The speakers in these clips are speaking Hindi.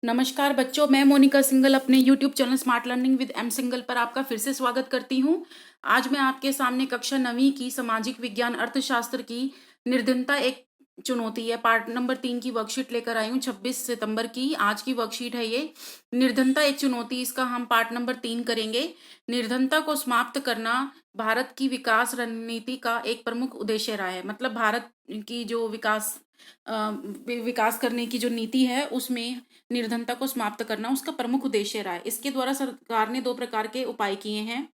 नमस्कार बच्चों, मैं मोनिका सिंगल अपने YouTube channel smart learning with am single पर आपका फिर से स्वागत करती हूँ। आज मैं आपके सामने कक्षा 9वीं की सामाजिक विज्ञान अर्थशास्त्र की निर्धनता एक चुनौती है पार्ट नंबर 3 की वर्कशीट लेकर आई हूँ 26 सितंबर की। आज की वर्कशीट है ये निर्धनता एक चुनौती, इसका हम पार्ट नंबर 3 करेंगे। निर्धनता को समाप्त करना भारत की विकास रणनीति का एक प्रमुख उद्देश्य रहा है। मतलब भारत की जो विकास करने की जो नीति है उसमें निर्धनता को समाप्त करना उसका प्रमुख उद्देश्य रहा है। इसके द्वारा सरकार ने दो प्रकार के उपाय किए हैं।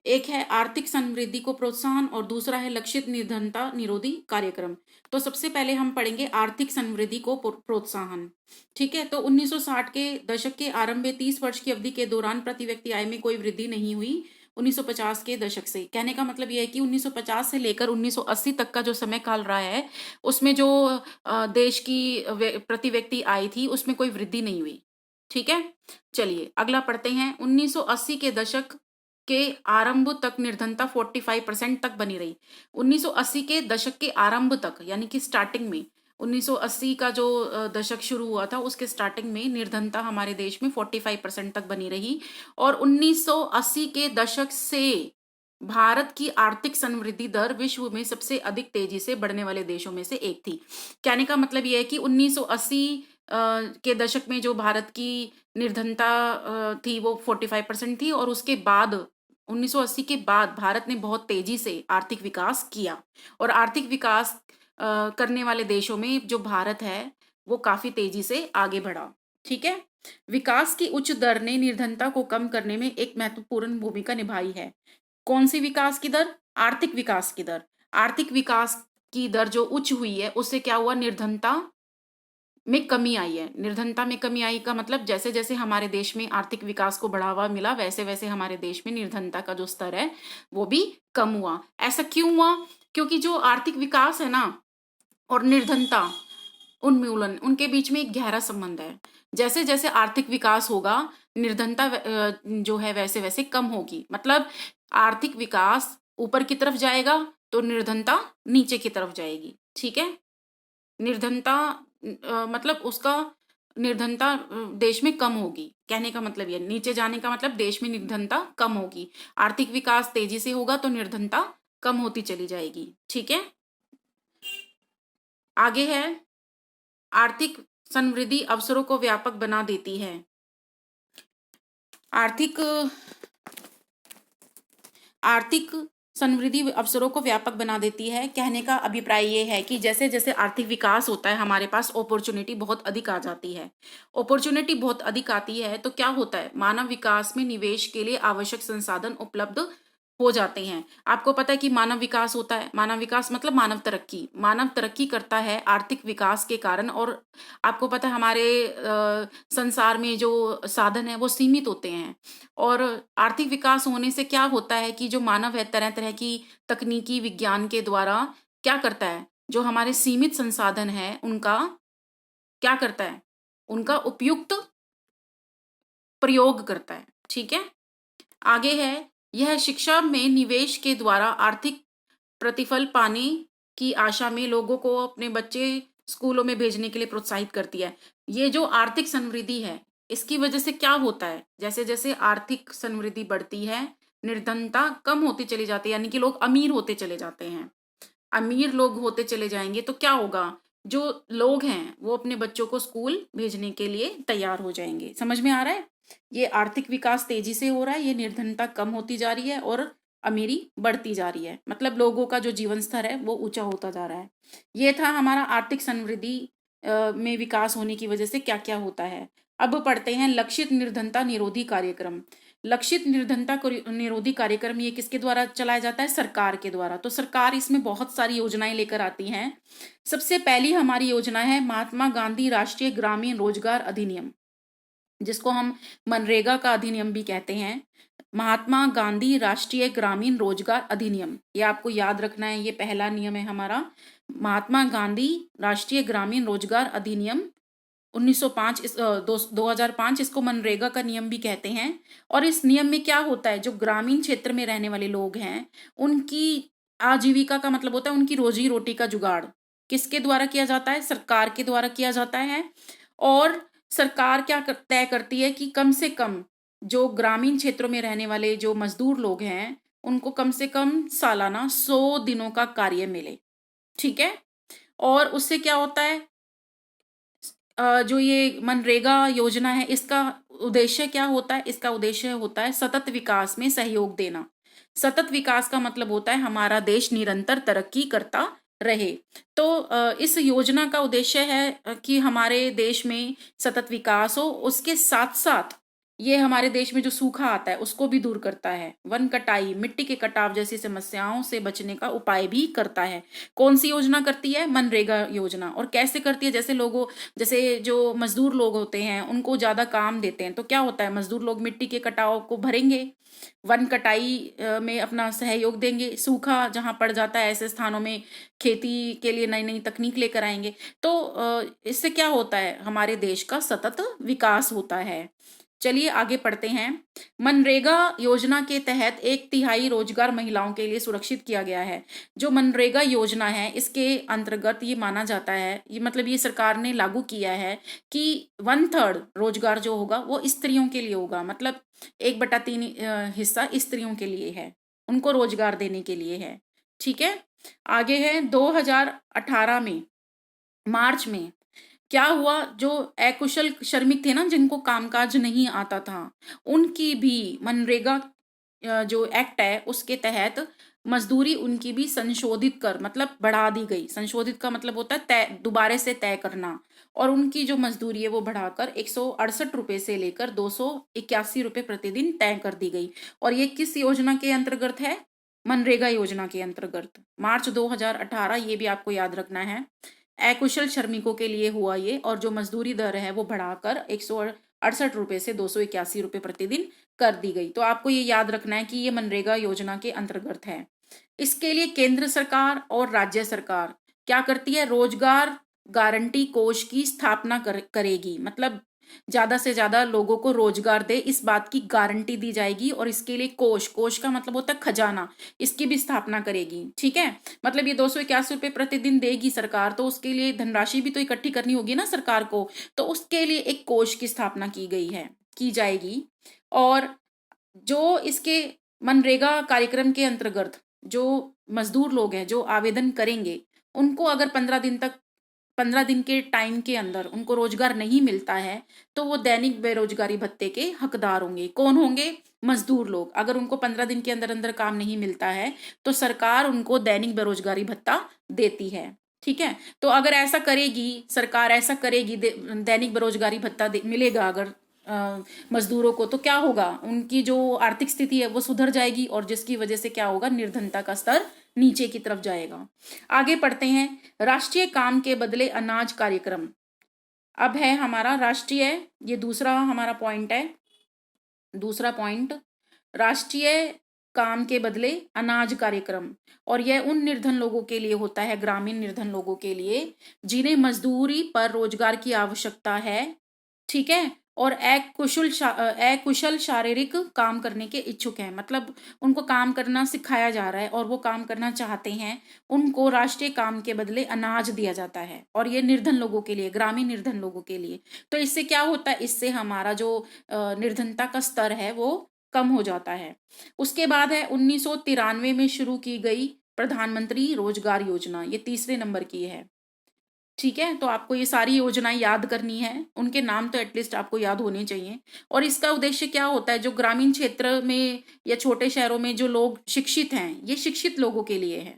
एक है आर्थिक समृद्धि को प्रोत्साहन और दूसरा है लक्षित निर्धनता निरोधी कार्यक्रम। तो सबसे पहले हम पढ़ेंगे आर्थिक समृद्धि को प्रोत्साहन। ठीक है, तो 1960 के दशक के आरंभ में 30 वर्ष की अवधि के दौरान प्रति व्यक्ति आय में कोई वृद्धि नहीं हुई। 1950 के दशक से, कहने का मतलब यह है कि 1950 से लेकर 1980 तक का जो समय काल रहा है उसमें जो देश की प्रति व्यक्ति आय थी उसमें कोई वृद्धि नहीं हुई। ठीक है, चलिए अगला पढ़ते हैं। 1980 के दशक के आरंभ तक निर्धनता 45% तक बनी रही। 1980 के दशक के आरंभ तक यानी कि स्टार्टिंग में 1980 का जो दशक शुरू हुआ था उसके स्टार्टिंग में निर्धनता हमारे देश में 45% तक बनी रही। और 1980 के दशक से भारत की आर्थिक समृद्धि दर विश्व में सबसे अधिक तेजी से बढ़ने वाले देशों में से एक थी। कहने का मतलब यह है कि 1980 के दशक में जो भारत की निर्धनता थी वो 45% थी, और उसके बाद 1980 के बाद भारत ने बहुत तेजी से आर्थिक विकास किया। और आर्थिक विकास करने वाले देशों में जो भारत है वो काफी तेजी से आगे बढ़ा। ठीक है, विकास की उच्च दर ने निर्धनता को कम करने में एक महत्वपूर्ण भूमिका निभाई है। कौन सी विकास की दर? आर्थिक विकास की दर। आर्थिक विकास की दर जो उच्च हुई है उससे क्या हुआ? निर्धनता में कमी आई है। निर्धनता में कमी आई का मतलब जैसे जैसे हमारे देश में आर्थिक विकास को बढ़ावा मिला वैसे वैसे हमारे देश में निर्धनता का जो स्तर है वो भी कम हुआ। ऐसा क्यों हुआ? क्योंकि जो आर्थिक विकास है ना और निर्धनता, उन्मूलन, उनके बीच में एक गहरा संबंध है। जैसे जैसे आर्थिक विकास होगा निर्धनता जो है वैसे वैसे कम होगी। मतलब आर्थिक विकास ऊपर की तरफ जाएगा तो निर्धनता नीचे की तरफ जाएगी। ठीक है, निर्धनता मतलब उसका निर्धनता देश में कम होगी। कहने का मतलब ये, नीचे जाने का मतलब देश में निर्धनता कम होगी। आर्थिक विकास तेजी से होगा तो निर्धनता कम होती चली जाएगी। ठीक है, आगे है आर्थिक समृद्धि अवसरों को व्यापक बना देती है। आर्थिक आर्थिक समृद्धि अवसरों को व्यापक बना देती है। कहने का अभिप्राय ये है कि जैसे जैसे आर्थिक विकास होता है हमारे पास अपॉर्चुनिटी बहुत अधिक आ जाती है। अपॉर्चुनिटी बहुत अधिक आती है तो क्या होता है? मानव विकास में निवेश के लिए आवश्यक संसाधन उपलब्ध हो जाते हैं। आपको पता है कि मानव विकास होता है, मानव विकास मतलब मानव तरक्की। मानव तरक्की करता है आर्थिक विकास के कारण। और आपको पता है हमारे संसार में जो साधन है वो सीमित होते हैं। और आर्थिक विकास होने से क्या होता है कि जो मानव है तरह तरह की तकनीकी विज्ञान के द्वारा क्या करता है? जो हमारे सीमित संसाधन है उनका क्या करता है? उनका उपयुक्त प्रयोग करता है। ठीक है, आगे है यह शिक्षा में निवेश के द्वारा आर्थिक प्रतिफल पाने की आशा में लोगों को अपने बच्चे स्कूलों में भेजने के लिए प्रोत्साहित करती है। ये जो आर्थिक समृद्धि है इसकी वजह से क्या होता है? जैसे जैसे आर्थिक समृद्धि बढ़ती है निर्धनता कम होती चली जाती है, यानी कि लोग अमीर होते चले जाते हैं। अमीर लोग होते चले जाएंगे तो क्या होगा? जो लोग हैं वो अपने बच्चों को स्कूल भेजने के लिए तैयार हो जाएंगे। समझ में आ रहा है? ये आर्थिक विकास तेजी से हो रहा है, ये निर्धनता कम होती जा रही है और अमीरी बढ़ती जा रही है। मतलब लोगों का जो जीवन स्तर है वो ऊंचा होता जा रहा है। ये था हमारा आर्थिक समृद्धि में विकास होने की वजह से क्या क्या होता है। अब पढ़ते हैं लक्षित निर्धनता निरोधी कार्यक्रम। लक्षित निर्धनता निरोधी कार्यक्रम ये किसके द्वारा चलाया जाता है? सरकार के द्वारा। तो सरकार इसमें बहुत सारी योजनाएं लेकर आती हैं। सबसे पहली हमारी योजना है महात्मा गांधी राष्ट्रीय ग्रामीण रोजगार अधिनियम, जिसको हम मनरेगा का अधिनियम भी कहते हैं। महात्मा गांधी राष्ट्रीय ग्रामीण रोजगार अधिनियम, ये आपको याद रखना है, ये पहला नियम है हमारा। महात्मा गांधी राष्ट्रीय ग्रामीण रोजगार अधिनियम 1905 2005, इसको मनरेगा का नियम भी कहते हैं। और इस नियम में क्या होता है? जो ग्रामीण क्षेत्र में रहने वाले लोग हैं उनकी आजीविका का मतलब होता है उनकी रोजी रोटी का जुगाड़ किसके द्वारा किया जाता है? सरकार के द्वारा किया जाता है। और सरकार क्या तय करती है कि कम से कम जो ग्रामीण क्षेत्रों में रहने वाले जो मजदूर लोग हैं, उनको कम से कम सालाना 100 दिनों का कार्य मिले। ठीक है? और उससे क्या होता है, जो ये मनरेगा योजना है, इसका उद्देश्य क्या होता है? इसका उद्देश्य होता है सतत विकास में सहयोग देना। सतत विकास का मतलब होता है हमारा देश निरंतर तरक्की करता रहे। तो इस योजना का उद्देश्य है कि हमारे देश में सतत विकास हो, उसके साथ साथ ये हमारे देश में जो सूखा आता है उसको भी दूर करता है। वन कटाई, मिट्टी के कटाव जैसी समस्याओं से बचने का उपाय भी करता है। कौन सी योजना करती है? मनरेगा योजना। और कैसे करती है? जैसे जो मजदूर लोग होते हैं उनको ज्यादा काम देते हैं, तो क्या होता है, मजदूर लोग मिट्टी के कटाव को भरेंगे, वन कटाई में अपना सहयोग देंगे, सूखा जहां पड़ जाता है ऐसे स्थानों में खेती के लिए नई नई तकनीक लेकर आएंगे। तो इससे क्या होता है, हमारे देश का सतत विकास होता है। चलिए आगे पढ़ते हैं। मनरेगा योजना के तहत 1/3 रोजगार महिलाओं के लिए सुरक्षित किया गया है। जो मनरेगा योजना है इसके अंतर्गत ये माना जाता है, ये मतलब ये सरकार ने लागू किया है कि 1/3 रोजगार जो होगा वो स्त्रियों के लिए होगा। मतलब 1/3 हिस्सा स्त्रियों के लिए है, उनको रोजगार देने के लिए है। ठीक है, आगे है 2018 में मार्च में क्या हुआ, जो अकुशल श्रमिक थे ना, जिनको कामकाज नहीं आता था, उनकी भी मनरेगा जो एक्ट है उसके तहत मजदूरी उनकी भी संशोधित कर मतलब बढ़ा दी गई। संशोधित का मतलब होता है तय, दोबारे से तय करना। और उनकी जो मजदूरी है वो बढ़ाकर 168 रुपए से लेकर 281 रुपए प्रतिदिन तय कर दी गई। और ये किस योजना के अंतर्गत है? मनरेगा योजना के अंतर्गत। मार्च 2018, ये भी आपको याद रखना है। अकुशल श्रमिकों के लिए हुआ ये, और जो मजदूरी दर है वो बढ़ाकर 168 रुपए से 281 रुपए प्रतिदिन कर दी गई। तो आपको ये याद रखना है कि ये मनरेगा योजना के अंतर्गत है। इसके लिए केंद्र सरकार और राज्य सरकार क्या करती है? रोजगार गारंटी कोष की स्थापना करेगी। मतलब ज्यादा से ज्यादा लोगों को रोजगार दे, इस बात की गारंटी दी जाएगी। और इसके लिए कोष का मतलब होता है खजाना, इसकी भी स्थापना करेगी। ठीक है, मतलब ये 281 रुपए प्रतिदिन देगी सरकार, तो उसके लिए धनराशि भी तो इकट्ठी करनी होगी ना सरकार को। तो उसके लिए एक कोष की स्थापना की जाएगी। और जो इसके मनरेगा कार्यक्रम के अंतर्गत जो मजदूर लोग हैं जो आवेदन करेंगे, उनको अगर 15 दिन के टाइम के अंदर उनको रोजगार नहीं मिलता है, तो वो दैनिक बेरोजगारी भत्ते के हकदार होंगे। कौन होंगे? मजदूर लोग। अगर उनको 15 दिन के अंदर अंदर काम नहीं मिलता है तो सरकार उनको दैनिक बेरोजगारी भत्ता देती है। ठीक है, तो अगर ऐसा करेगी सरकार, ऐसा करेगी, दैनिक बेरोजगारी भत्ता मिलेगा अगर मजदूरों को, तो क्या होगा, उनकी जो आर्थिक स्थिति है वो सुधर जाएगी, और जिसकी वजह से क्या होगा, निर्धनता का स्तर नीचे की तरफ जाएगा। आगे पढ़ते हैं। राष्ट्रीय काम के बदले अनाज कार्यक्रम। अब है हमारा राष्ट्रीय, ये दूसरा हमारा पॉइंट है, दूसरा पॉइंट, राष्ट्रीय काम के बदले अनाज कार्यक्रम। और यह उन निर्धन लोगों के लिए होता है, ग्रामीण निर्धन लोगों के लिए, जिन्हें मजदूरी पर रोजगार की आवश्यकता है। ठीक है, और अकुशल शारीरिक काम करने के इच्छुक हैं, मतलब उनको काम करना सिखाया जा रहा है और वो काम करना चाहते हैं, उनको राष्ट्रीय काम के बदले अनाज दिया जाता है। और ये निर्धन लोगों के लिए, ग्रामीण निर्धन लोगों के लिए। तो इससे क्या होता है, इससे हमारा जो निर्धनता का स्तर है वो कम हो जाता है। उसके बाद है 1993 में शुरू की गई प्रधानमंत्री रोजगार योजना, ये तीसरे नंबर की है। ठीक है, तो आपको ये सारी योजनाएं याद करनी है, उनके नाम तो एटलीस्ट आपको याद होने चाहिए। और इसका उद्देश्य क्या होता है, जो ग्रामीण क्षेत्र में या छोटे शहरों में जो लोग शिक्षित हैं, ये शिक्षित लोगों के लिए है।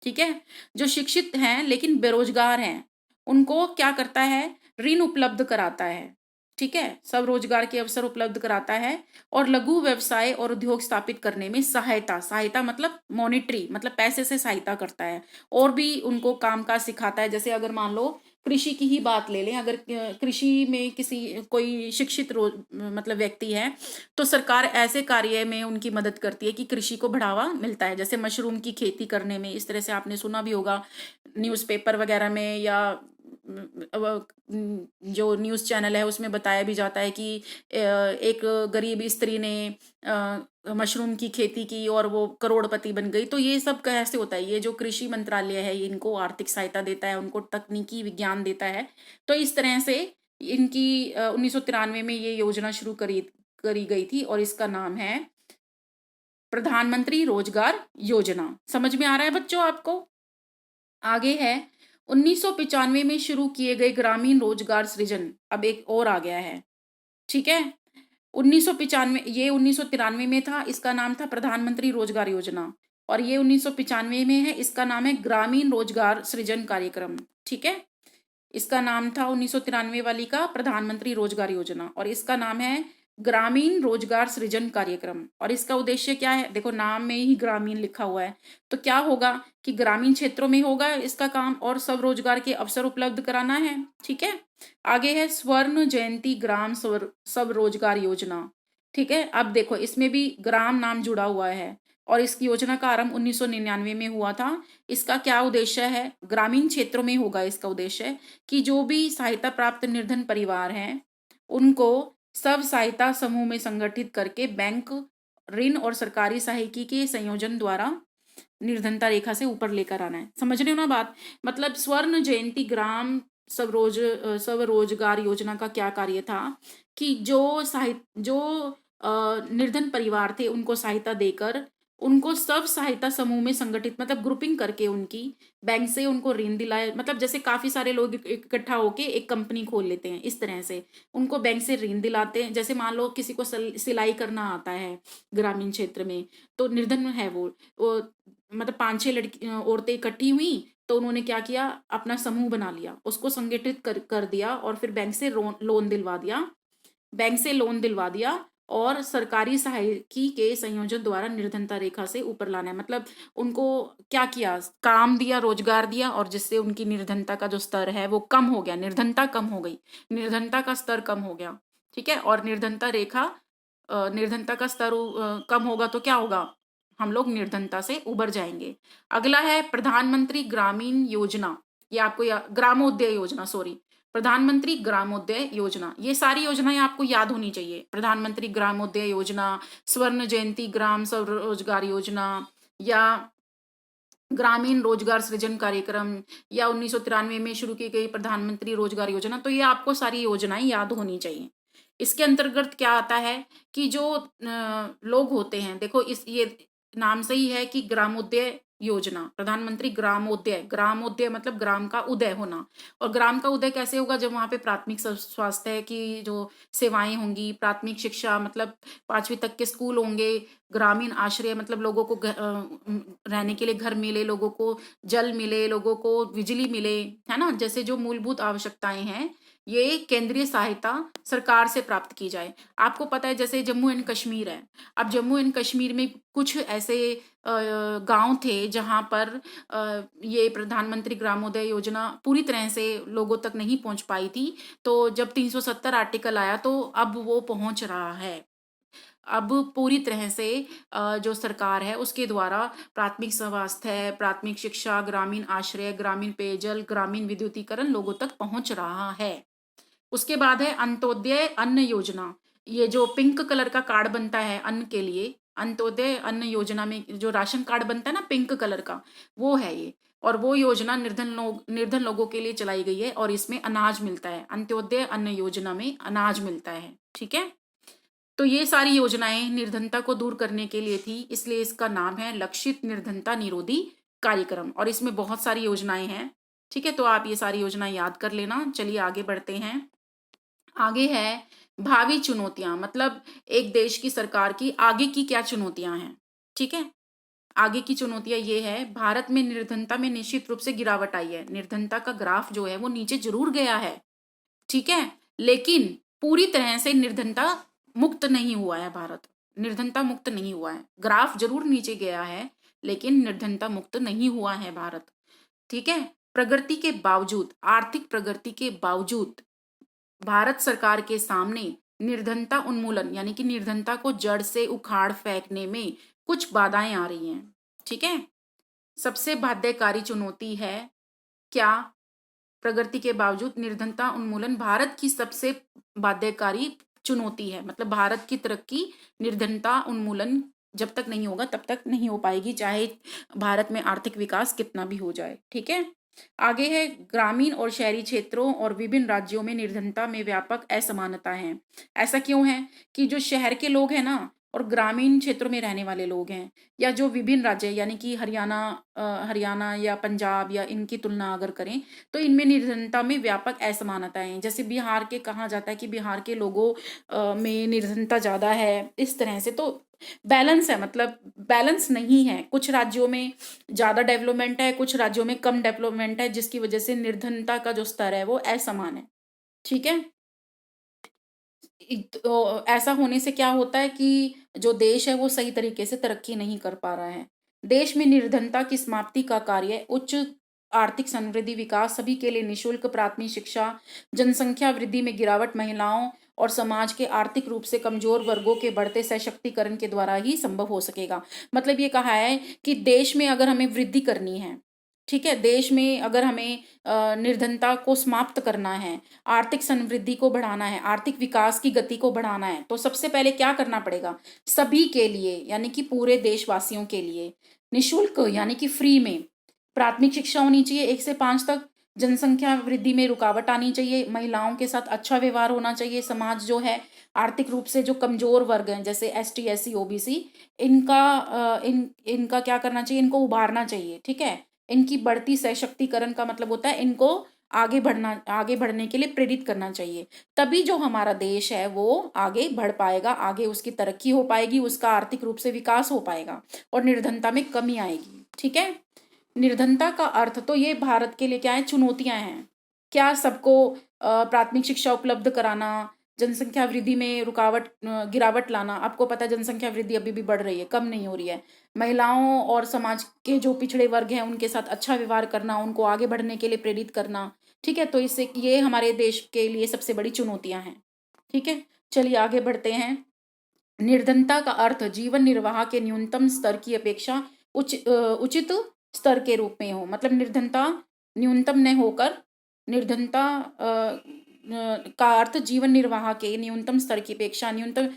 ठीक है, जो शिक्षित हैं लेकिन बेरोजगार हैं, उनको क्या करता है, ऋण उपलब्ध कराता है। ठीक है, सब रोजगार के अवसर उपलब्ध कराता है, और लघु व्यवसाय और उद्योग स्थापित करने में सहायता मतलब मॉनिटरी, मतलब पैसे से सहायता करता है। और भी उनको काम काज सिखाता है। जैसे अगर मान लो कृषि की ही बात ले लें, अगर कृषि में कोई शिक्षित मतलब व्यक्ति है, तो सरकार ऐसे कार्य में उनकी मदद करती है कि कृषि को बढ़ावा मिलता है। जैसे मशरूम की खेती करने में, इस तरह से आपने सुना भी होगा न्यूज़पेपर वगैरह में, या जो न्यूज़ चैनल है उसमें बताया भी जाता है कि एक गरीब स्त्री ने मशरूम की खेती की और वो करोड़पति बन गई। तो ये सब कैसे होता है, ये जो कृषि मंत्रालय है ये इनको आर्थिक सहायता देता है, उनको तकनीकी विज्ञान देता है। तो इस तरह से इनकी 1993 में ये योजना शुरू करी गई थी और इसका नाम है प्रधानमंत्री रोजगार योजना। समझ में आ रहा है बच्चों आपको? आगे है 1995 में शुरू किए गए ग्रामीण रोजगार सृजन। अब एक और आ गया है, ठीक है। 1995, ये 1993 में था, इसका नाम था प्रधानमंत्री रोजगार योजना, और ये 1995 में है, इसका नाम है ग्रामीण रोजगार सृजन कार्यक्रम, ठीक है। इसका नाम था 1993 वाली का प्रधानमंत्री रोजगार योजना, और इसका नाम है ग्रामीण रोजगार सृजन कार्यक्रम। और इसका उद्देश्य क्या है? देखो नाम में ही ग्रामीण लिखा हुआ है, तो क्या होगा कि ग्रामीण क्षेत्रों में होगा इसका काम, और सब रोजगार के अवसर उपलब्ध कराना है, ठीक है। आगे है स्वर्ण जयंती ग्राम सब रोजगार योजना, ठीक है। अब देखो इसमें भी ग्राम नाम जुड़ा हुआ है, और इस योजना का आरंभ 1999 में हुआ था। इसका क्या उद्देश्य है? ग्रामीण क्षेत्रों में होगा इसका उद्देश्य कि जो भी सहायता प्राप्त निर्धन परिवार हैं उनको सब सहायता समूह में संगठित करके बैंक ऋण और सरकारी सहायकी के संयोजन द्वारा निर्धनता रेखा से ऊपर लेकर आना है। समझ रहे हो ना बात? मतलब स्वर्ण जयंती ग्राम सब रोजगार योजना का क्या कार्य था कि जो निर्धन परिवार थे उनको सहायता देकर उनको सब सहायता समूह में संगठित, मतलब ग्रुपिंग करके उनकी बैंक से उनको ऋण दिलाए। मतलब जैसे काफी सारे लोग इकट्ठा होके एक कंपनी खोल लेते हैं, इस तरह से उनको बैंक से ऋण दिलाते हैं। जैसे मान लो किसी को सिलाई करना आता है ग्रामीण क्षेत्र में, तो निर्धन है वो मतलब 5-6 लड़की औरतें इकट्ठी हुई, तो उन्होंने क्या किया, अपना समूह बना लिया, उसको संगठित कर दिया, और फिर बैंक से लोन दिलवा दिया और सरकारी सहायकी के संयोजन द्वारा निर्धनता रेखा से ऊपर लाना है। मतलब उनको क्या किया, काम दिया, रोजगार दिया, और जिससे उनकी निर्धनता का जो स्तर है वो कम हो गया, निर्धनता कम हो गई, निर्धनता का स्तर कम हो गया, ठीक है। और निर्धनता का स्तर कम होगा तो क्या होगा, हम लोग निर्धनता से उबर जाएंगे। अगला है प्रधानमंत्री ग्रामीण योजना, ये आपको ग्रामोदय योजना, सॉरी, प्रधानमंत्री ग्रामोदय योजना। ये सारी योजनाएं आपको याद होनी चाहिए। प्रधानमंत्री ग्रामोदय योजना, स्वर्ण जयंती ग्राम स्वरोजगार योजना, या ग्रामीण रोजगार सृजन कार्यक्रम, या 1993 में शुरू की गई प्रधानमंत्री रोजगार योजना। तो ये आपको सारी योजनाएं याद होनी चाहिए। इसके अंतर्गत क्या आता है कि जो लोग होते हैं, देखो ये नाम से ही है कि ग्रामोदय योजना, प्रधानमंत्री ग्रामोदय मतलब ग्राम का उदय होना। और ग्राम का उदय कैसे होगा? जब वहां पे प्राथमिक स्वास्थ्य की जो सेवाएं होंगी, प्राथमिक शिक्षा मतलब 5वीं तक के स्कूल होंगे, ग्रामीण आश्रय मतलब लोगों को रहने के लिए घर मिले, लोगों को जल मिले, लोगों को बिजली मिले, है ना, जैसे जो मूलभूत आवश्यकताएं हैं, ये केंद्रीय सहायता सरकार से प्राप्त की जाए। आपको पता है जैसे जम्मू एंड कश्मीर है, अब जम्मू एंड कश्मीर में कुछ ऐसे गांव थे जहां पर ये प्रधानमंत्री ग्रामोदय योजना पूरी तरह से लोगों तक नहीं पहुंच पाई थी। तो जब 370 आर्टिकल आया तो अब वो पहुंच रहा है। अब पूरी तरह से जो सरकार है उसके द्वारा प्राथमिक स्वास्थ्य, प्राथमिक शिक्षा, ग्रामीण आश्रय, ग्रामीण पेयजल, ग्रामीण विद्युतीकरण लोगों तक पहुंच रहा है। उसके बाद है अंत्योदय अन्न योजना। ये जो पिंक कलर का कार्ड बनता है अन्न के लिए, अंत्योदय अन्न योजना में जो राशन कार्ड बनता है ना पिंक कलर का, वो है ये। और वो योजना निर्धन लोगों के लिए चलाई गई है, और इसमें अनाज मिलता है। अंत्योदय अन्न योजना में अनाज मिलता है, ठीक है। तो ये सारी योजनाएं निर्धनता को दूर करने के लिए थी, इसलिए इसका नाम है लक्षित निर्धनता निरोधी कार्यक्रम। और इसमें बहुत सारी योजनाएं हैं, ठीक है। तो आप ये सारी योजनाएं याद कर लेना। चलिए आगे बढ़ते हैं। आगे है भावी चुनौतियां, मतलब एक देश की सरकार की आगे की क्या चुनौतियां हैं, ठीक है। आगे की चुनौतियां ये है, भारत में निर्धनता में निश्चित रूप से गिरावट आई है। निर्धनता का ग्राफ जो है वो नीचे जरूर गया है, ठीक है, लेकिन पूरी तरह से निर्धनता मुक्त नहीं हुआ है भारत। निर्धनता मुक्त नहीं हुआ है, ग्राफ जरूर नीचे गया है लेकिन निर्धनता मुक्त नहीं हुआ है भारत, ठीक है। प्रगति के बावजूद, आर्थिक प्रगति के बावजूद भारत सरकार के सामने निर्धनता उन्मूलन यानी कि निर्धनता को जड़ से उखाड़ फेंकने में कुछ बाधाएं आ रही हैं, ठीक है। सबसे बाध्यकारी चुनौती है क्या? प्रगति के बावजूद निर्धनता उन्मूलन भारत की सबसे बाध्यकारी चुनौती है। मतलब भारत की तरक्की निर्धनता उन्मूलन जब तक नहीं होगा तब तक नहीं हो पाएगी, चाहे भारत में आर्थिक विकास कितना भी हो जाए, ठीक है। आगे है ग्रामीण और शहरी क्षेत्रों और विभिन्न राज्यों में निर्धनता में व्यापक असमानता है। ऐसा क्यों है कि जो शहर के लोग हैं ना और ग्रामीण क्षेत्रों में रहने वाले लोग हैं, या जो विभिन्न राज्य यानी कि हरियाणा या पंजाब या इनकी तुलना अगर करें, तो इनमें निर्धनता में व्यापक असमानताएं हैं। जैसे बिहार के कहा जाता है कि बिहार के लोगों में निर्धनता ज्यादा है, इस तरह से। तो बैलेंस है, मतलब बैलेंस नहीं है। कुछ राज्यों में ज्यादा डेवलपमेंट है, कुछ राज्यों में कम डेवलपमेंट है, जिसकी वजह से निर्धनता का जो स्तर है वो असमान है। ठीक है। तो ऐसा होने से क्या होता है कि जो देश है वो सही तरीके से तरक्की नहीं कर पा रहा है। देश में निर्धनता की समाप्ति का कार्य उच्च आर्थिक समृद्धि, विकास, सभी के लिए निशुल्क प्राथमिक शिक्षा, जनसंख्या वृद्धि में गिरावट, महिलाओं और समाज के आर्थिक रूप से कमजोर वर्गों के बढ़ते सशक्तिकरण के द्वारा ही संभव हो सकेगा। मतलब ये कहा है कि देश में अगर हमें वृद्धि करनी है, ठीक है, देश में अगर हमें निर्धनता को समाप्त करना है, आर्थिक समृद्धि को बढ़ाना है, आर्थिक विकास की गति को बढ़ाना है, तो सबसे पहले क्या करना पड़ेगा? सभी के लिए यानी कि पूरे देशवासियों के लिए निशुल्क यानी कि फ्री में प्राथमिक शिक्षा होनी चाहिए 1 से 5 तक। जनसंख्या वृद्धि में रुकावट आनी चाहिए, महिलाओं के साथ अच्छा व्यवहार होना चाहिए, समाज जो है आर्थिक रूप से जो कमजोर वर्ग हैं जैसे ST SC OBC, इनका क्या करना चाहिए? इनको उभारना चाहिए। ठीक है। इनकी बढ़ती सशक्तिकरण का मतलब होता है इनको आगे बढ़ने के लिए प्रेरित करना चाहिए। तभी जो हमारा देश है वो आगे बढ़ पाएगा, आगे उसकी तरक्की हो पाएगी, उसका आर्थिक रूप से विकास हो पाएगा और निर्धनता में कमी आएगी। ठीक है। निर्धनता का अर्थ तो ये भारत के लिए क्या है? चुनौतियां हैं। क्या सबको प्राथमिक शिक्षा उपलब्ध कराना, जनसंख्या वृद्धि में गिरावट लाना। आपको पता है जनसंख्या वृद्धि अभी भी बढ़ रही है, कम नहीं हो रही है। महिलाओं और समाज के जो पिछड़े वर्ग हैं उनके साथ अच्छा व्यवहार करना, उनको आगे बढ़ने के लिए प्रेरित करना। ठीक है। तो इससे ये हमारे देश के लिए सबसे बड़ी चुनौतियां हैं। ठीक है। चलिए आगे बढ़ते हैं। निर्धनता का अर्थ जीवन निर्वाह के न्यूनतम स्तर की अपेक्षा उचित स्तर के रूप में हो। मतलब निर्धनता न्यूनतम न होकर, निर्धनता का अर्थ जीवन निर्वाह के न्यूनतम स्तर की अपेक्षा, न्यूनतम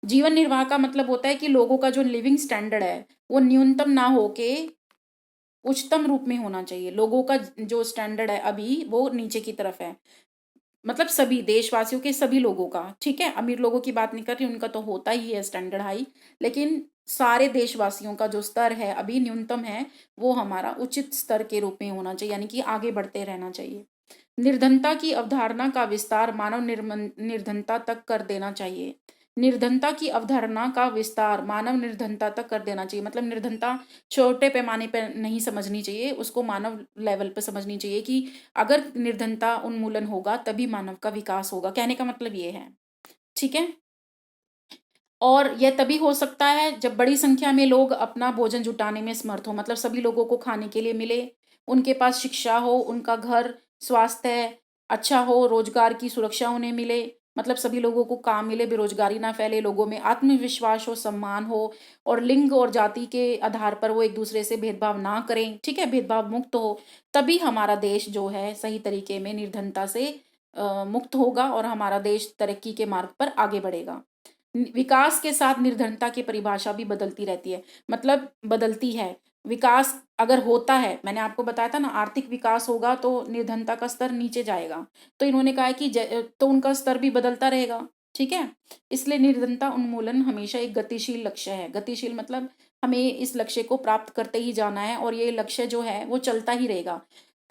जीवन निर्वाह का मतलब होता है कि लोगों का जो लिविंग स्टैंडर्ड है वो न्यूनतम ना होके उच्चतम रूप में होना चाहिए। लोगों का जो स्टैंडर्ड है अभी वो नीचे की तरफ है, मतलब सभी देशवासियों के सभी लोगों का। ठीक है। अमीर लोगों की बात नहीं कर रही, उनका तो होता ही है स्टैंडर्ड हाई, लेकिन सारे देशवासियों का जो स्तर है अभी न्यूनतम है वो हमारा उचित स्तर के रूप में होना चाहिए, यानी कि आगे बढ़ते रहना चाहिए। निर्धनता की अवधारणा का विस्तार मानव निर्धनता तक कर देना चाहिए। निर्धनता की अवधारणा का विस्तार मानव निर्धनता तक कर देना चाहिए। मतलब निर्धनता छोटे पैमाने पर नहीं समझनी चाहिए, उसको मानव लेवल पर समझनी चाहिए कि अगर निर्धनता उन्मूलन होगा तभी मानव का विकास होगा। कहने का मतलब ये है। ठीक है। और यह तभी हो सकता है जब बड़ी संख्या में लोग अपना भोजन जुटाने में समर्थ हो। मतलब सभी लोगों को खाने के लिए मिले, उनके पास शिक्षा हो, उनका घर स्वास्थ्य अच्छा हो, रोजगार की सुरक्षा उन्हें मिले। मतलब सभी लोगों को काम मिले, बेरोजगारी ना फैले, लोगों में आत्मविश्वास हो, सम्मान हो, और लिंग और जाति के आधार पर वो एक दूसरे से भेदभाव ना करें। ठीक है। भेदभाव मुक्त हो, तभी हमारा देश जो है सही तरीके में निर्धनता से मुक्त होगा और हमारा देश तरक्की के मार्ग पर आगे बढ़ेगा। विकास के साथ निर्धनता की परिभाषा भी बदलती रहती है, मतलब बदलती है। विकास अगर होता है, मैंने आपको बताया था ना, आर्थिक विकास होगा तो निर्धनता का स्तर नीचे जाएगा। तो इन्होंने कहा है कि तो उनका स्तर भी बदलता रहेगा। ठीक है। इसलिए निर्धनता उन्मूलन हमेशा एक गतिशील लक्ष्य है। गतिशील मतलब हमें इस लक्ष्य को प्राप्त करते ही जाना है और ये लक्ष्य जो है वो चलता ही रहेगा।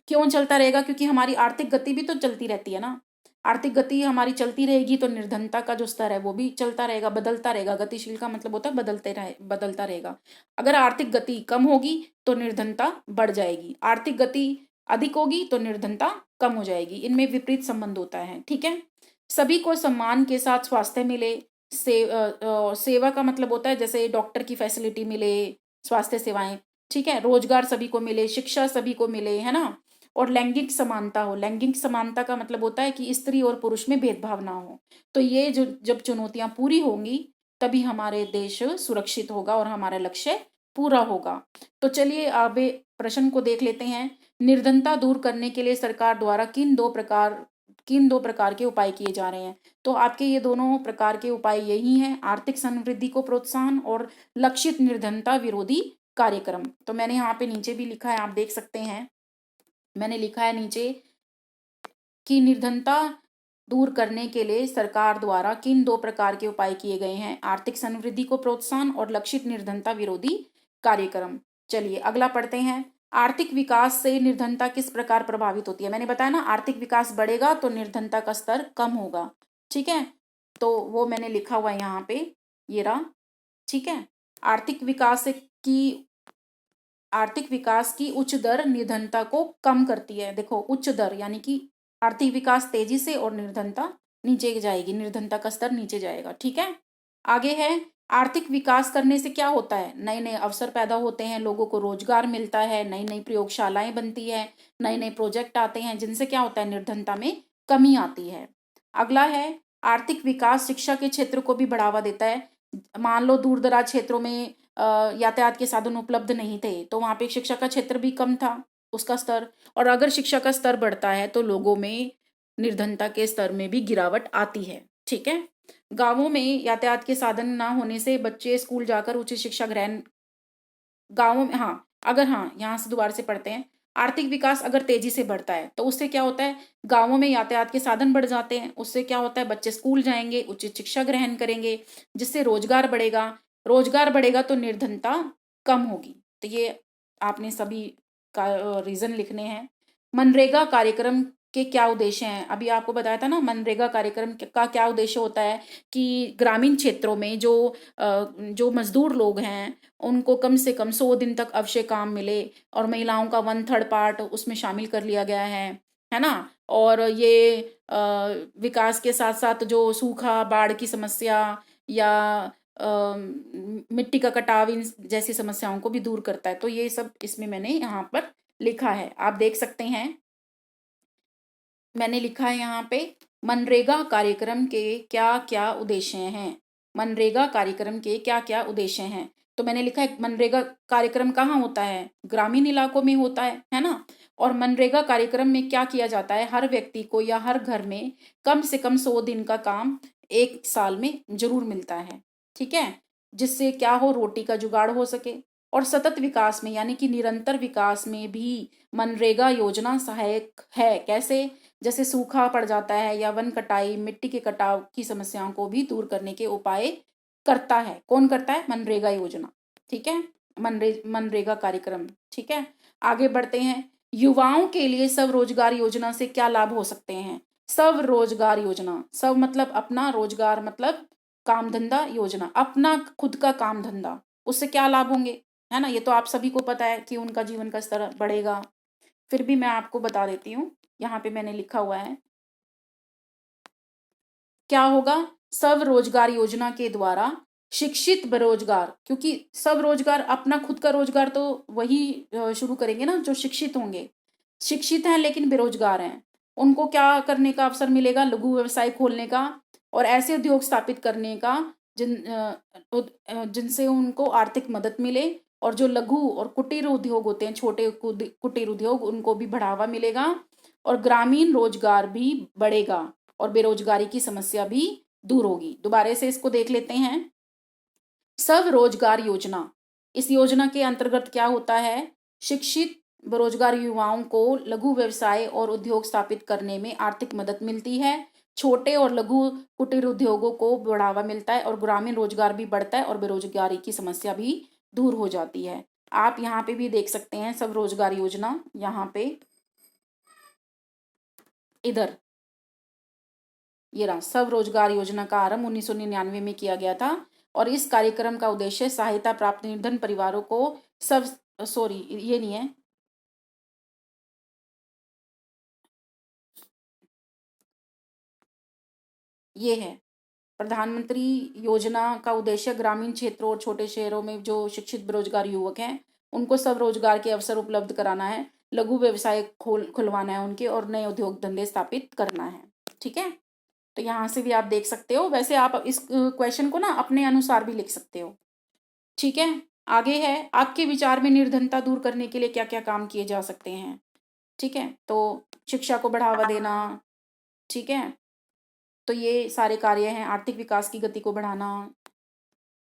क्यों चलता रहेगा? क्योंकि हमारी आर्थिक गति भी तो चलती रहती है ना। आर्थिक गति हमारी चलती रहेगी तो निर्धनता का जो स्तर है वो भी चलता रहेगा, बदलता रहेगा। गतिशील का मतलब होता है बदलता रहेगा। अगर आर्थिक गति कम होगी तो निर्धनता बढ़ जाएगी, आर्थिक गति अधिक होगी तो निर्धनता कम हो जाएगी। इनमें विपरीत संबंध होता है। ठीक है। सभी को सम्मान के साथ स्वास्थ्य मिले, सेवा का मतलब होता है जैसे डॉक्टर की फैसिलिटी मिले, स्वास्थ्य सेवाएं। ठीक है। रोजगार सभी को मिले, शिक्षा सभी को मिले, है ना। और लैंगिक समानता हो। लैंगिक समानता का मतलब होता है कि स्त्री और पुरुष में भेदभाव ना हो। तो ये जो जब चुनौतियां पूरी होंगी तभी हमारे देश सुरक्षित होगा और हमारा लक्ष्य पूरा होगा। तो चलिए अब प्रश्न को देख लेते हैं। निर्धनता दूर करने के लिए सरकार द्वारा किन दो प्रकार के उपाय किए जा रहे हैं? तो आपके ये दोनों प्रकार के उपाय यही हैं: आर्थिक समृद्धि को प्रोत्साहन और लक्षित निर्धनता विरोधी कार्यक्रम। तो मैंने यहाँ पे नीचे भी लिखा है, आप देख सकते हैं। मैंने लिखा है नीचे कि निर्धनता दूर करने के लिए सरकार द्वारा किन दो प्रकार के उपाय किए गए हैं? आर्थिक समृद्धि को प्रोत्साहन और लक्षित निर्धनता विरोधी कार्यक्रम। चलिए अगला पढ़ते हैं। आर्थिक विकास से निर्धनता किस प्रकार प्रभावित होती है? मैंने बताया ना, आर्थिक विकास बढ़ेगा तो निर्धनता का स्तर कम होगा। ठीक है, तो वो मैंने लिखा हुआ है यहाँ पे, ये रहा। ठीक है, आर्थिक विकास की उच्च दर निर्धनता को कम करती है। देखो, उच्च दर यानी कि आर्थिक विकास तेजी से और निर्धनता नीचे जाएगी, निर्धनता का स्तर नीचे जाएगा। ठीक है, आगे है, आर्थिक विकास करने से क्या होता है? नए नए अवसर पैदा होते हैं, लोगों को रोजगार मिलता है, नई नई प्रयोगशालाएं बनती है, नए नए प्रोजेक्ट आते हैं, जिनसे क्या होता है? निर्धनता में कमी आती है। अगला है, आर्थिक विकास शिक्षा के क्षेत्र को भी बढ़ावा देता है। मान लो दूर दराज क्षेत्रों में यातायात के साधन उपलब्ध नहीं थे, तो वहां पे शिक्षा का क्षेत्र भी कम था, उसका स्तर। और अगर शिक्षा का स्तर बढ़ता है तो लोगों में निर्धनता के स्तर में भी गिरावट आती है। ठीक है, गांवों में यातायात के साधन ना होने से बच्चे स्कूल जाकर उच्च शिक्षा ग्रहण, गांवों में, हाँ अगर, हाँ यहाँ से दोबारा से पढ़ते हैं। आर्थिक विकास अगर तेजी से बढ़ता है तो उससे क्या होता है? गांवों में यातायात के साधन बढ़ जाते हैं, उससे क्या होता है? बच्चे स्कूल जाएंगे, उचित शिक्षा ग्रहण करेंगे, जिससे रोजगार बढ़ेगा। रोजगार बढ़ेगा तो निर्धनता कम होगी। तो ये आपने सभी का रीजन लिखने हैं। मनरेगा कार्यक्रम के क्या उद्देश्य हैं? अभी आपको बताया था ना, मनरेगा कार्यक्रम का क्या उद्देश्य होता है कि ग्रामीण क्षेत्रों में जो मजदूर लोग हैं उनको कम से कम 100 दिन तक अवश्य काम मिले, और महिलाओं का 1/3 पार्ट उसमें शामिल कर लिया गया है ना। और ये विकास के साथ साथ जो सूखा, बाढ़ की समस्या या मिट्टी का कटाव, इन जैसी समस्याओं को भी दूर करता है। तो ये सब इसमें मैंने यहाँ पर लिखा है, आप देख सकते हैं। मैंने लिखा है यहाँ पे, मनरेगा कार्यक्रम के क्या क्या उद्देश्य हैं? मनरेगा कार्यक्रम के क्या क्या उद्देश्य हैं? तो मैंने लिखा है, मनरेगा कार्यक्रम कहाँ होता है? ग्रामीण इलाकों में होता है ना। और मनरेगा कार्यक्रम में क्या किया जाता है? हर व्यक्ति को या हर घर में कम से कम 100 दिन का काम 1 साल में जरूर मिलता है। ठीक है, जिससे क्या हो? रोटी का जुगाड़ हो सके। और सतत विकास में यानी कि निरंतर विकास में भी मनरेगा योजना सहायक है। कैसे? जैसे सूखा पड़ जाता है या वन कटाई, मिट्टी के कटाव की समस्याओं को भी दूर करने के उपाय करता है। कौन करता है? मनरेगा योजना। ठीक है, मनरेगा कार्यक्रम। ठीक है, आगे बढ़ते हैं। युवाओं के लिए स्वरोजगार योजना से क्या लाभ हो सकते हैं? स्वरोजगार योजना, स्व मतलब अपना, रोजगार मतलब काम धंधा, योजना अपना खुद का काम धंधा, उससे क्या लाभ होंगे? है ना, ये तो आप सभी को पता है कि उनका जीवन का स्तर बढ़ेगा। फिर भी मैं आपको बता देती हूँ, यहाँ पे मैंने लिखा हुआ है क्या होगा। स्वरोजगार योजना के द्वारा शिक्षित बेरोजगार, क्योंकि स्वरोजगार अपना खुद का रोजगार तो वही शुरू करेंगे ना जो शिक्षित होंगे। शिक्षित हैं लेकिन बेरोजगार हैं, उनको क्या करने का अवसर मिलेगा? लघु व्यवसाय खोलने का और ऐसे उद्योग स्थापित करने का जिनसे उनको आर्थिक मदद मिले। और जो लघु और कुटीर उद्योग होते हैं, छोटे कुटीर उद्योग, उनको भी बढ़ावा मिलेगा और ग्रामीण रोजगार भी बढ़ेगा और बेरोजगारी की समस्या भी दूर होगी। दोबारा से इसको देख लेते हैं। स्वरोजगार योजना, इस योजना के अंतर्गत क्या होता है? शिक्षित बेरोजगार युवाओं को लघु व्यवसाय और उद्योग स्थापित करने में आर्थिक मदद मिलती है, छोटे और लघु कुटीर उद्योगों को बढ़ावा मिलता है और ग्रामीण रोजगार भी बढ़ता है और बेरोजगारी की समस्या भी दूर हो जाती है। आप यहाँ पे भी देख सकते हैं स्वरोजगार योजना, यहाँ पे इधर ये रहा। स्वरोजगार योजना का आरंभ 1999 में किया गया था और इस कार्यक्रम का उद्देश्य सहायता प्राप्त निर्धन परिवारों को सॉरी ये नहीं है, ये है प्रधानमंत्री योजना का उद्देश्य ग्रामीण क्षेत्रों और छोटे शहरों में जो शिक्षित बेरोजगार युवक हैं उनको स्वरोजगार के अवसर उपलब्ध कराना है, लघु व्यवसाय खुलवाना है उनके, और नए उद्योग धंधे स्थापित करना है। ठीक है, तो यहाँ से भी आप देख सकते हो। वैसे आप इस क्वेश्चन को ना अपने अनुसार भी लिख सकते हो। ठीक है, आगे है, आपके विचार में निर्धनता दूर करने के लिए क्या क्या काम किए जा सकते हैं? ठीक है, तो शिक्षा को बढ़ावा देना। ठीक है, तो ये सारे कार्य हैं। आर्थिक विकास की गति को बढ़ाना,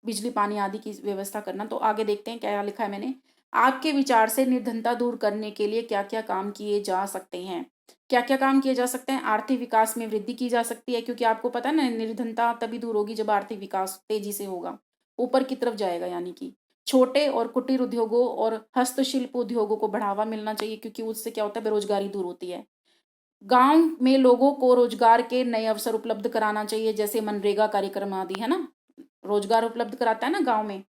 बिजली पानी आदि की व्यवस्था करना। तो आगे देखते हैं क्या लिखा है मैंने। आपके विचार से निर्धनता दूर करने के लिए क्या क्या काम किए जा सकते हैं? क्या क्या काम किए जा सकते हैं? आर्थिक विकास में वृद्धि की जा सकती है, क्योंकि आपको पता है ना, निर्धनता तभी दूर होगी जब आर्थिक विकास तेजी से होगा, ऊपर की तरफ जाएगा। यानी कि छोटे और कुटीर उद्योगों और हस्तशिल्प उद्योगों को बढ़ावा मिलना चाहिए, क्योंकि उससे क्या होता है, बेरोजगारी दूर होती है। गांव में लोगों को रोजगार के नए अवसर उपलब्ध कराना चाहिए, जैसे मनरेगा कार्यक्रम आदि, है ना, रोजगार उपलब्ध कराता है ना गांव में।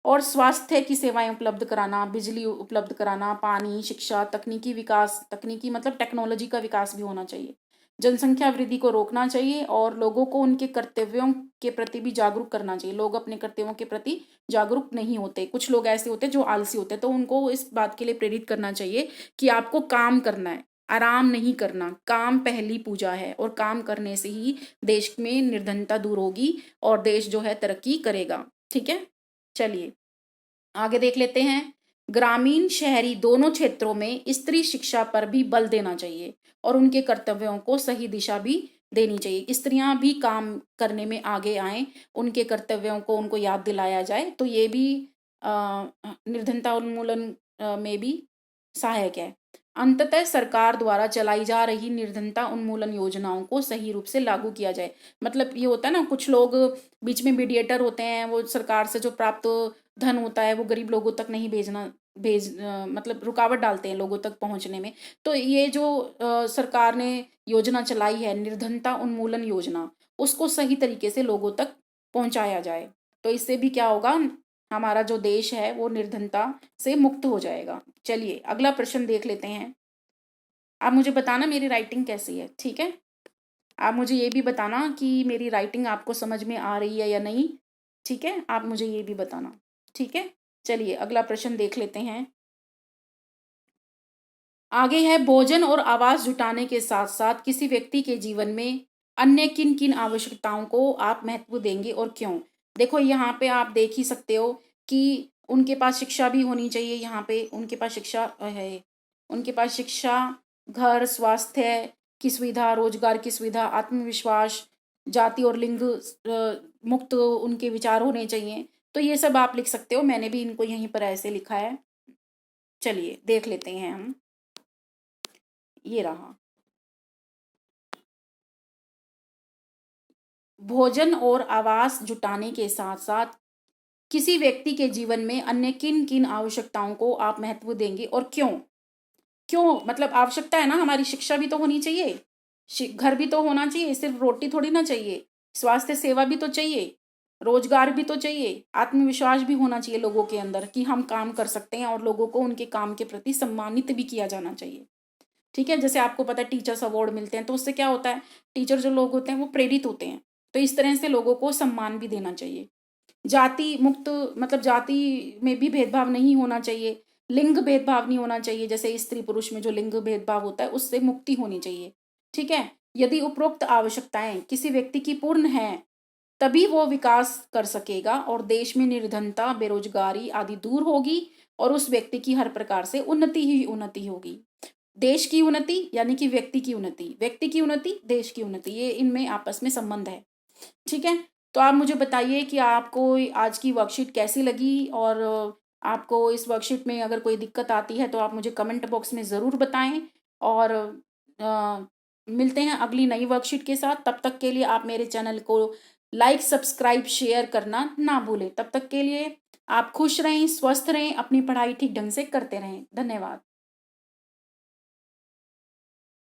और स्वास्थ्य की सेवाएं उपलब्ध कराना, बिजली उपलब्ध कराना, पानी, शिक्षा, तकनीकी विकास, तकनीकी मतलब टेक्नोलॉजी का विकास भी होना चाहिए। जनसंख्या वृद्धि को रोकना चाहिए और लोगों को उनके कर्तव्यों के प्रति भी जागरूक करना चाहिए। लोग अपने कर्तव्यों के प्रति जागरूक नहीं होते, कुछ लोग ऐसे होते हैं जो आलसी होते हैं, तो उनको इस बात के लिए प्रेरित करना चाहिए कि आपको काम करना है, आराम नहीं करना। काम पहली पूजा है और काम करने से ही देश में निर्धनता दूर होगी और देश जो है तरक्की करेगा। ठीक है, चलिए आगे देख लेते हैं। ग्रामीण शहरी दोनों क्षेत्रों में स्त्री शिक्षा पर भी बल देना चाहिए और उनके कर्तव्यों को सही दिशा भी देनी चाहिए। स्त्रियां भी काम करने में आगे आए, उनके कर्तव्यों को उनको याद दिलाया जाए, तो ये भी निर्धनता उन्मूलन में भी सहायक है। अंततः सरकार द्वारा चलाई जा रही निर्धनता उन्मूलन योजनाओं को सही रूप से लागू किया जाए। मतलब ये होता है ना, कुछ लोग बीच में मीडिएटर होते हैं, वो सरकार से जो प्राप्त धन होता है वो गरीब लोगों तक नहीं मतलब रुकावट डालते हैं लोगों तक पहुंचने में। तो ये जो सरकार ने योजना चलाई है, निर्धनता उन्मूलन योजना, उसको सही तरीके से लोगों तक पहुंचाया जाए, तो इससे भी क्या होगा, हमारा जो देश है वो निर्धनता से मुक्त हो जाएगा। चलिए अगला प्रश्न देख लेते हैं। आप मुझे बताना मेरी राइटिंग कैसी है, ठीक है? आप मुझे ये भी बताना कि मेरी राइटिंग आपको समझ में आ रही है या नहीं, ठीक है? आप मुझे ये भी बताना, ठीक है? चलिए अगला प्रश्न देख लेते हैं। आगे है, भोजन और आवास जुटाने के साथ साथ किसी व्यक्ति के जीवन में अन्य किन किन आवश्यकताओं को आप महत्व देंगे और क्यों? देखो यहाँ पे आप देख ही सकते हो कि उनके पास शिक्षा भी होनी चाहिए। यहाँ पे उनके पास शिक्षा है, उनके पास शिक्षा, घर, स्वास्थ्य की सुविधा, रोजगार की सुविधा, आत्मविश्वास, जाति और लिंग मुक्त उनके विचार होने चाहिए। तो ये सब आप लिख सकते हो, मैंने भी इनको यहीं पर ऐसे लिखा है। चलिए देख लेते हैं हम, ये रहा। भोजन और आवास जुटाने के साथ साथ किसी व्यक्ति के जीवन में अन्य किन किन आवश्यकताओं को आप महत्व देंगे और क्यों? क्यों मतलब आवश्यकता है ना हमारी, शिक्षा भी तो होनी चाहिए, घर भी तो होना चाहिए, सिर्फ रोटी थोड़ी ना चाहिए, स्वास्थ्य सेवा भी तो चाहिए, रोजगार भी तो चाहिए, आत्मविश्वास भी होना चाहिए लोगों के अंदर कि हम काम कर सकते हैं, और लोगों को उनके काम के प्रति सम्मानित भी किया जाना चाहिए। ठीक है, जैसे आपको पता है टीचर्स अवार्ड मिलते हैं, तो उससे क्या होता है, टीचर जो लोग होते हैं वो प्रेरित होते हैं, तो इस तरह से लोगों को सम्मान भी देना चाहिए। जाति मुक्त मतलब जाति में भी भेदभाव नहीं होना चाहिए, लिंग भेदभाव नहीं होना चाहिए, जैसे स्त्री पुरुष में जो लिंग भेदभाव होता है उससे मुक्ति होनी चाहिए। ठीक है, यदि उपरोक्त आवश्यकताएं किसी व्यक्ति की पूर्ण है, तभी वो विकास कर सकेगा और देश में निर्धनता, बेरोजगारी आदि दूर होगी और उस व्यक्ति की हर प्रकार से उन्नति ही उन्नति होगी। देश की उन्नति यानी कि व्यक्ति की उन्नति, व्यक्ति की उन्नति देश की उन्नति, ये इनमें आपस में संबंध है। ठीक है, तो आप मुझे बताइए कि आपको आज की वर्कशीट कैसी लगी, और आपको इस वर्कशीट में अगर कोई दिक्कत आती है तो आप मुझे कमेंट बॉक्स में ज़रूर बताएं। और मिलते हैं अगली नई वर्कशीट के साथ। तब तक के लिए आप मेरे चैनल को लाइक, सब्सक्राइब, शेयर करना ना भूलें। तब तक के लिए आप खुश रहें, स्वस्थ रहें, अपनी पढ़ाई ठीक ढंग से करते रहें। धन्यवाद।